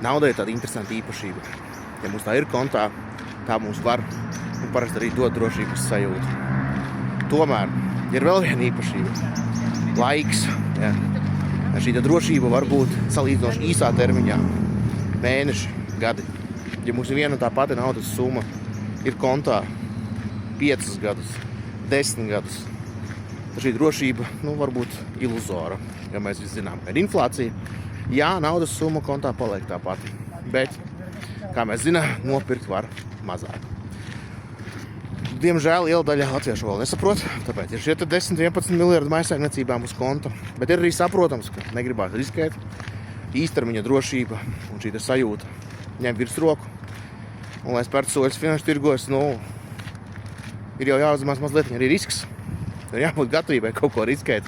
Nauda ir tāda interesanta īpašība. Ja mums tā ir kontā, tā mums var un parasti arī dod drošības sajūtu. Tomēr ir vēl viena īpašība. Laiks. Ja. Šī drošība var būt salīdzinoši īsā termiņā. Mēneši, gadi. Ja mums viena tā pati naudas summa ir kontā 5 gadus, 10 gadus, tad šī drošība var būt iluzora. Ja mēs visi zinām, ka ir inflācija, jā, naudas summa kontā paliek tā pati. Bet, kā mēs zinām, nopirkt var mazāk. Diemžēl liela daļa latviešu vēl nesaprot, tāpēc ir šie 10-11 miljardi mājsaimniecībām uz konta. Bet ir arī saprotams, ka negribās riskēt. Īstermiņa drošība un šī sajūta ņem virsroku. Un, lai spērtu soļus finanšu tirgos, ir jau jāuzņemās mazliet arī risks. Ir jābūt gatavībai kaut ko riskēt,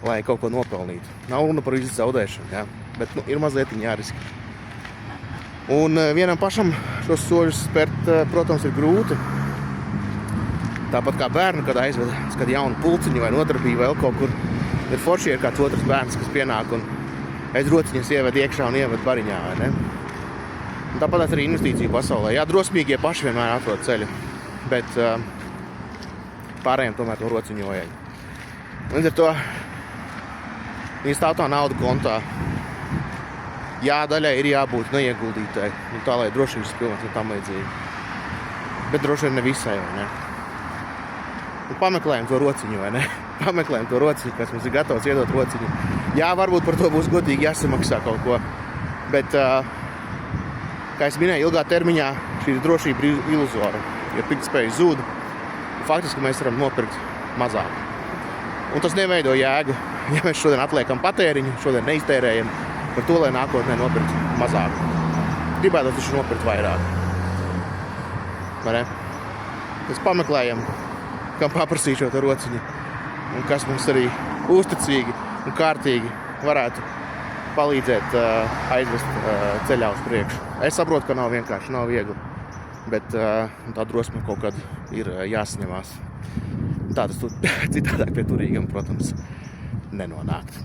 lai kaut ko nopelnītu. Nav runa par visu zaudēšanu, jā, bet ir mazliet jāriskē. Un vienam pašam šos soļus spērt, protams, ir grūti. Tāpat kā bērnu, kad aizved kādu jaunu pulciņu vai nodarbību vēl kaut kur, ir forši ir kāds otrs bērns, kas pienāk un aiz rociņas ieved iekšā un ieved bariņā, vai ne? Un tāpat arī investīciju pasaulē. Jā, drosmīgie paši vienmēr atrod ceļu, bet pārējiem tomēr to rociņu vajag. Līdz ar to viņi stāv tā nauda kontā. Jā, daļai ir jābūt neieguldītai, tā lai drošības pilnās un tam līdzīgi. Bet droši vien ne visai, vai ne? Un pameklējam to rociņu, vai ne? Pameklējam to rociņu, kas mums ir gatavs iedot rociņu. Jā, varbūt par to būs godīgi jāsamaksā kaut ko, bet, kā es minēju, ilgā termiņā šī drošība ir iluzora. Ja pirktspēja zūd, faktiski mēs varam nopirkt mazāk. Un tas neveido jēgu, ja mēs šodien atliekam patēriņu, šodien neiztērējam par to, lai nākotnē nopirkt mazāk. Gribētu taču nopirkt vairāk. Vai ne? Mēs pameklējam, kam paprasīt šo rociņu, un kas mums arī uzticīgi un kārtīgi varētu palīdzēt aizvest ceļā uz priekšu. Es saprotu, ka nav vienkārši, nav viegli, bet tā drosme kaut kad ir jāsaņemās. Tā tas citādāk pie turīgam, protams, nenonākt.